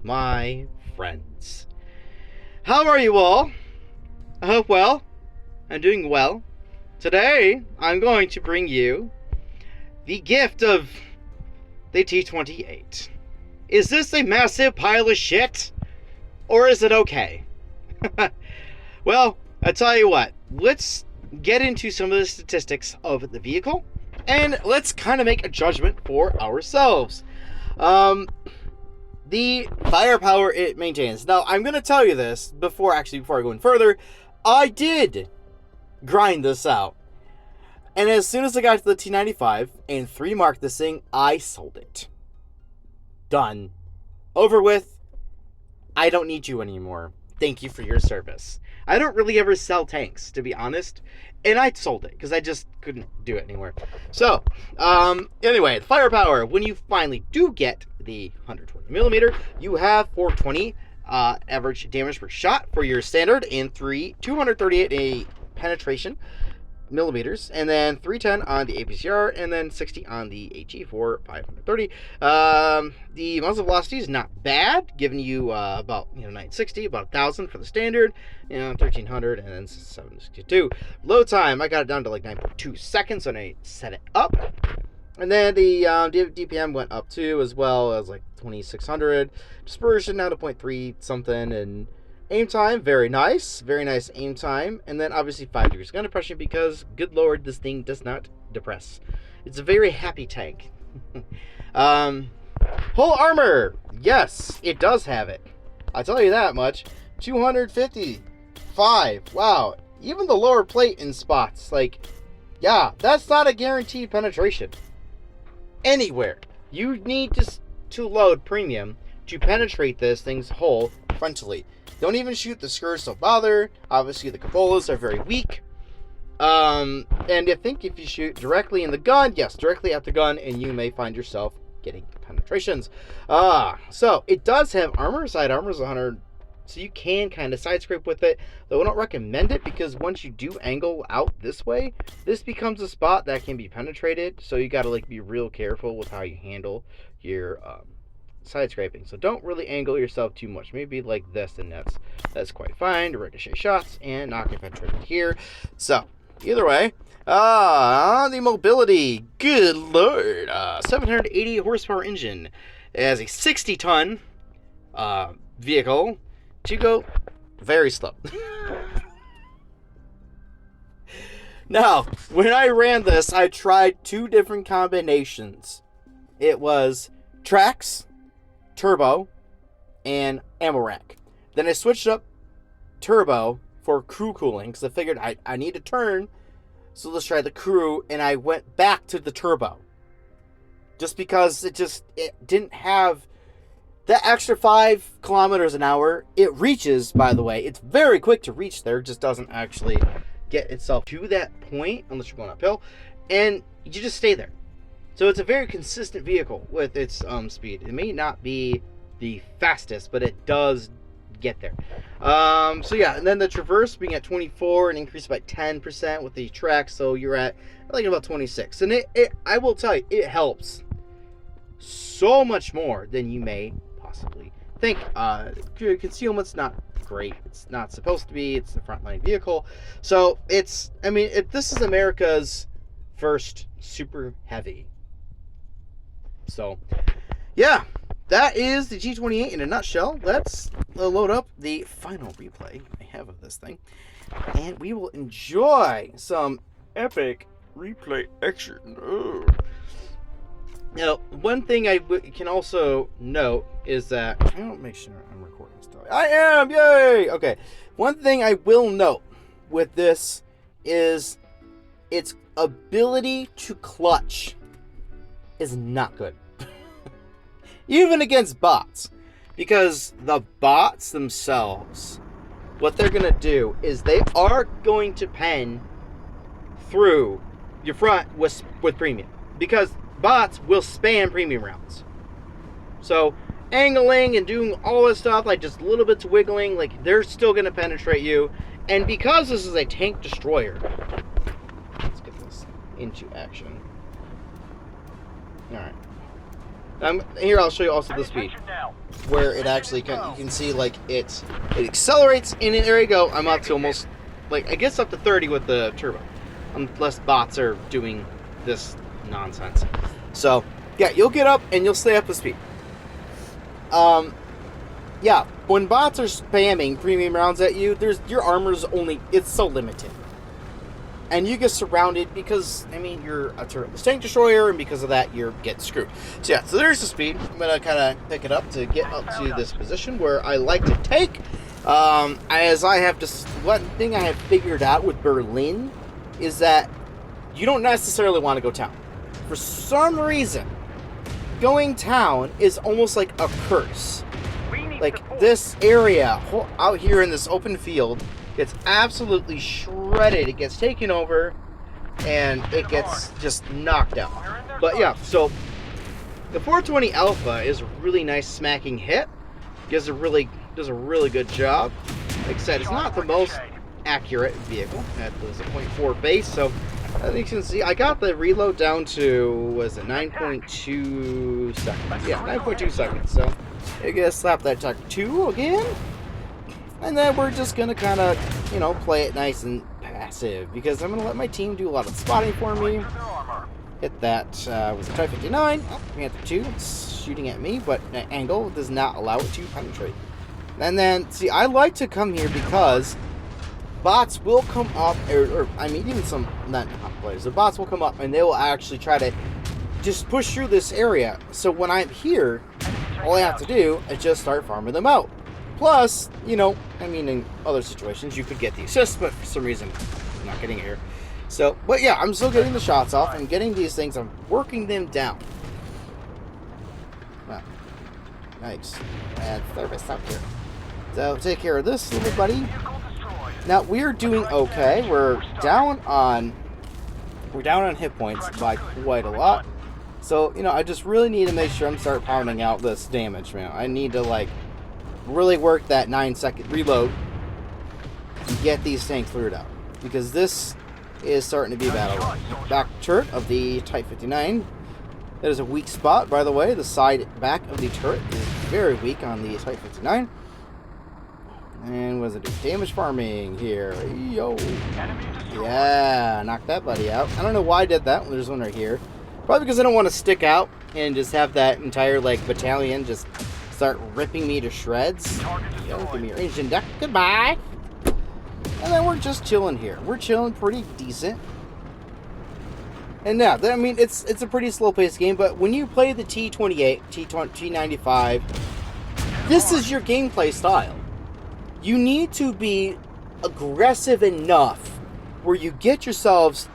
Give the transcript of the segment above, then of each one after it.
my friends. How are you all? I hope well. I'm doing well. Today, I'm going to bring you the gift of the T28. Is this a massive pile of shit? Or is it okay? Well, I tell you what, let's get into some of the statistics of the vehicle, and let's kind of make a judgment for ourselves. The firepower it maintains. Now, I'm going to tell you this before I go any further. I did grind this out. And as soon as I got to the T95 and 3 marked this thing, I sold it. Done. Over with. I don't need you anymore. Thank you for your service. I don't really ever sell tanks, to be honest. And I sold it because I just couldn't do it anymore. So, anyway, the firepower. When you finally do get the 120mm, you have 420 average damage per shot for your standard and 238 a penetration millimeters, and then 310 on the APCR, and then 60 on the HE for 530. The muzzle velocity is not bad, giving you about 960, about 1,000 for the standard, 1,300, and then 762. Load time, I got it down to like 9.2 seconds when I set it up, and then the DPM went up too, as well as like 2,600. Dispersion now to 0.3 something, and aim time, very nice aim time, and then obviously 5 degrees gun depression because, good lord, this thing does not depress. It's a very happy tank. Whole armor, yes, it does have it. I'll tell you that much. 255, wow, even the lower plate in spots, like, yeah, that's not a guaranteed penetration. Anywhere. You need to load premium to penetrate this thing's hull frontally. Don't even shoot the skirts, don't bother. Obviously, the cupolas are very weak. And I think if you shoot directly in the gun, yes, directly at the gun, and you may find yourself getting penetrations. So it does have armor. Side armor is 100, so you can kind of side scrape with it. Though I don't recommend it because once you do angle out this way, this becomes a spot that can be penetrated. So you got to be real careful with how you handle your side scraping. So don't really angle yourself too much. Maybe like this, and that's quite fine to ricochet shots and not get penetrated here. So either way, the mobility, good lord, 780 horsepower engine as a 60-ton vehicle to go very slow. Now, when I ran this, I tried 2 different combinations. It was tracks, turbo, and ammo rack. Then I switched up turbo for crew cooling because I figured I need to turn, so let's try the crew, and I went back to the turbo just because it didn't have that extra 5 kilometers an hour. It reaches, by the way, it's very quick to reach there, just doesn't actually get itself to that point unless you're going uphill, and you just stay there. So it's a very consistent vehicle with its speed. It may not be the fastest, but it does get there. So yeah, and then the traverse being at 24 and increased by 10% with the track, so you're at like about 26. And it I will tell you, it helps so much more than you may possibly think. Concealment's not great. It's not supposed to be. It's the frontline vehicle. So this is America's first super heavy. So, yeah, that is the T28 in a nutshell. Let's load up the final replay I have of this thing, and we will enjoy some epic replay action. Oh. Now, one thing I can also note is that I don't make sure I'm recording still. I am, yay! Okay, one thing I will note with this is its ability to clutch is not good. Even against bots. Because the bots themselves, what they're going to do is they are going to pen through your front with premium. Because bots will spam premium rounds. So angling and doing all this stuff, like just little bits of wiggling, like they're still going to penetrate you. And because this is a tank destroyer, let's get this into action. Alright. Here, I'll show you also the speed, where it actually you can see like it accelerates, and there you go. I'm up to almost I guess up to 30 with the turbo, unless bots are doing this nonsense. So yeah, you'll get up and you'll stay up to speed. Yeah, when bots are spamming premium rounds at you, your armor's it's so limited. And you get surrounded because, I mean, you're a turretless tank destroyer, and because of that, you get screwed. So yeah, so there's the speed. I'm going to kind of pick it up to get up to this position where I like to take. As I have just, one thing I have figured out with Berlin is that you don't necessarily want to go town. For some reason, going town is almost like a curse. Like, this area out here in this open field gets absolutely shredded. It gets taken over, and it gets just knocked out. But yeah, so the 420 Alpha is a really nice smacking hit. Does a really good job. Like I said, it's not the most accurate vehicle. That was a .4 base, so as you can see, I got the reload down to, was it 9.2 seconds? Yeah, 9.2 seconds. So I guess slap that Tech 2 again. And then we're just going to kind of, play it nice and passive, because I'm going to let my team do a lot of spotting for me. Hit that with a T28. Oh, Panther 2. It's shooting at me, but the angle does not allow it to penetrate. And then, see, I like to come here because bots will come up, or I mean, even some not players, the bots will come up and they will actually try to just push through this area. So when I'm here, all I have to do is just start farming them out. Plus, I mean, in other situations, you could get the assist, but for some reason, I'm not getting it here. So, but yeah, I'm still getting the shots off. I'm getting these things. I'm working them down. Wow. Nice. Bad service out here. So, take care of this little buddy. Now, we're doing okay. We're down on hit points by quite a lot. So, I just really need to make sure I'm start pounding out this damage, man. I need to, really work that 9-second reload and get these things cleared out, because this is starting to be a battle. Back turret of the Type 59. That is a weak spot, by the way. The side back of the turret is very weak on the Type 59. And what does it do? Damage farming here. Yo. Yeah, knock that buddy out. I don't know why I did that. There's one right here. Probably because I don't want to stick out and just have that entire battalion just start ripping me to shreds. Yo, give me your engine deck. Goodbye. And then we're just chilling here. We're chilling pretty decent. And now, I mean, it's a pretty slow-paced game, but when you play the T28, T95, this is your gameplay style. You need to be aggressive enough where you get yourself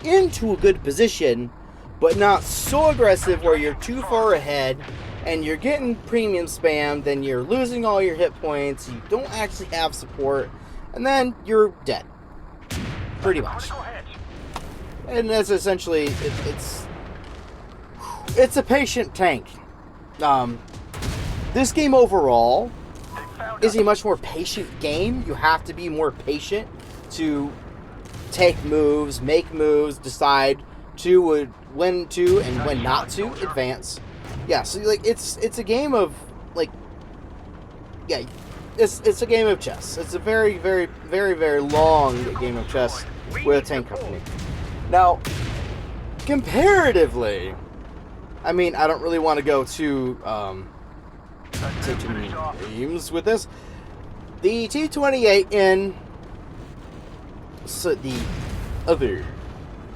into a good position, but not so aggressive where you're too far ahead and you're getting premium spammed, then you're losing all your hit points, you don't actually have support, and then you're dead. Pretty much. And that's essentially, it's a patient tank. This game overall is a much more patient game. You have to be more patient to take moves, make moves, decide when to and when not to advance. Yeah, so it's a game of it's a game of chess. It's a very, very, very, very long game of chess with a tank company. Now, comparatively, I mean, I don't really want to go too many games with this. The T28 in the other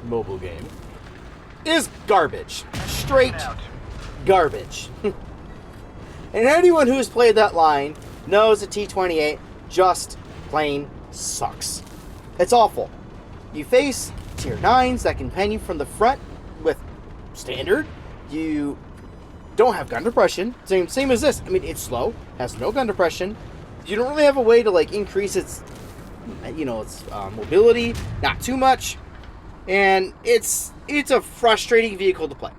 mobile game is garbage. Straight garbage. And anyone who's played that line knows the T28 just plain sucks. It's awful. You face tier 9s that can pen you from the front with standard. You don't have gun depression. Same as this. I mean, it's slow, has no gun depression. You don't really have a way to increase its mobility, not too much. And it's a frustrating vehicle to play.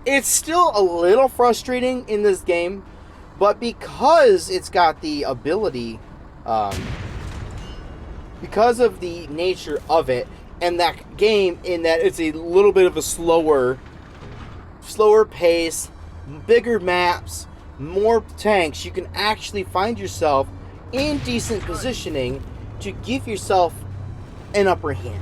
It's still a little frustrating in this game, but because it's got the ability, because of the nature of it, and that game in that it's a little bit of a slower slower pace, bigger maps, more tanks, you can actually find yourself in decent positioning to give yourself an upper hand.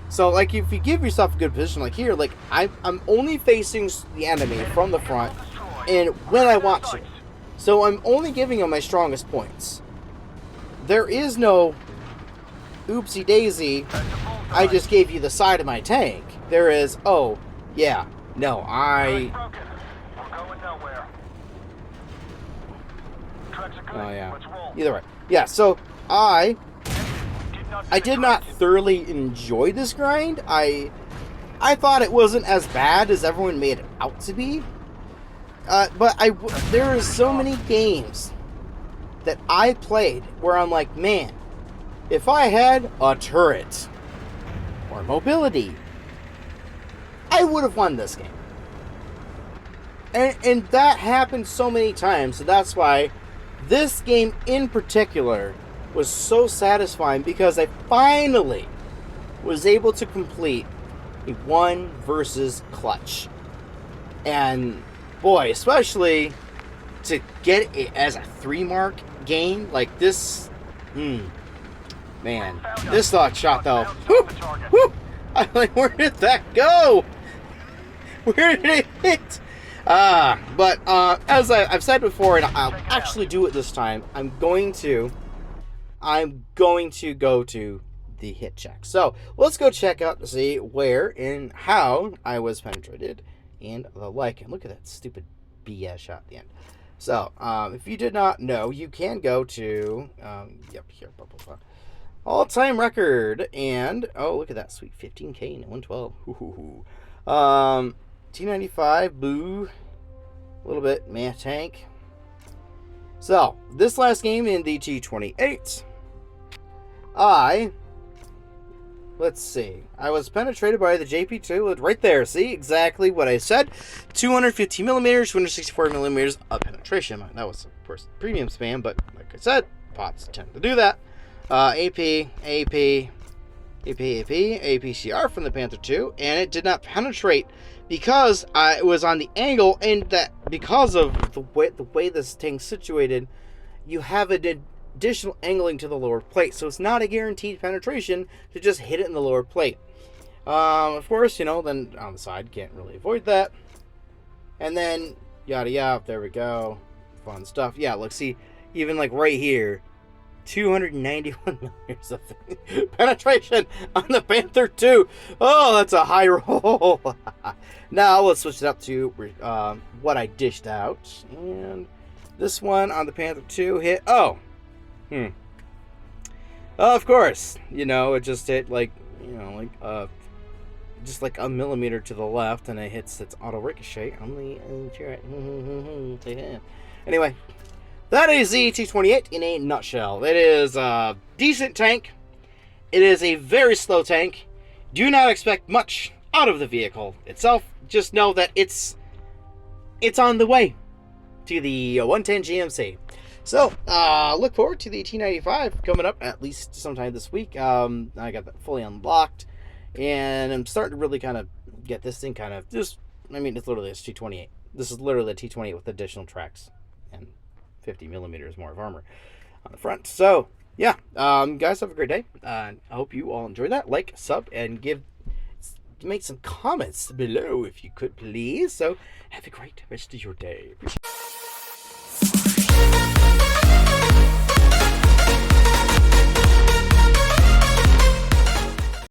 So, like, if you give yourself a good position, like here, like, I'm only facing the enemy from the front and when I want to. So I'm only giving them my strongest points. There is no oopsie daisy, I just gave you the side of my tank. There is, oh, yeah, no, oh, yeah, either way. Yeah, so I did not thoroughly enjoy this grind. I thought it wasn't as bad as everyone made it out to be. But there are so many games that I played where I'm like, man, if I had a turret or mobility, I would have won this game. And that happened so many times, so that's why this game in particular was so satisfying, because I finally was able to complete a 1 versus clutch. And boy, especially to get it as a 3-mark game like this, man, this shot though, whoop, whoop, I'm like, where did that go? Where did it hit? But as I've said before, and I'll actually do it this time, I'm going to go to the hit check. So let's go check out to see where and how I was penetrated and the like. And look at that stupid BS shot at the end. So if you did not know, you can go to here, all-time record, and oh, look at that sweet 15K and 112. T95, boo, a little bit, meh tank. So this last game in the T28, let's see, I was penetrated by the JP2 right there. See, exactly what I said. 250 millimeters, 264 millimeters of penetration. That was, of course, premium spam, but like I said, bots tend to do that. APCR from the Panther 2, and it did not penetrate because it was on the angle, and that because of the way this thing's situated, you have an additional angling to the lower plate, so it's not a guaranteed penetration to just hit it in the lower plate. Of course, then on the side, can't really avoid that. And then yada yada, there we go, fun stuff. Yeah, look, see, even like right here, 291 millimeters of penetration on the Panther 2. Oh, that's a high roll. Now let's switch it up to what I dished out, and this one on the Panther 2 hit. Of course, it just hit just like a millimeter to the left, and it hits its auto ricochet on the turret. Anyway, that is the T28 in a nutshell. It is a decent tank. It is a very slow tank. Do not expect much out of the vehicle itself. Just know that it's on the way to the 110 GMC. So, look forward to the T95 coming up at least sometime this week. I got that fully unlocked, and I'm starting to really kind of get this thing kind of just, it's literally a T28. This is literally a T28 with additional tracks and 50 millimeters more of armor on the front. So, yeah, guys, have a great day. I hope you all enjoy that. Like, sub, and make some comments below if you could, please. So, have a great rest of your day.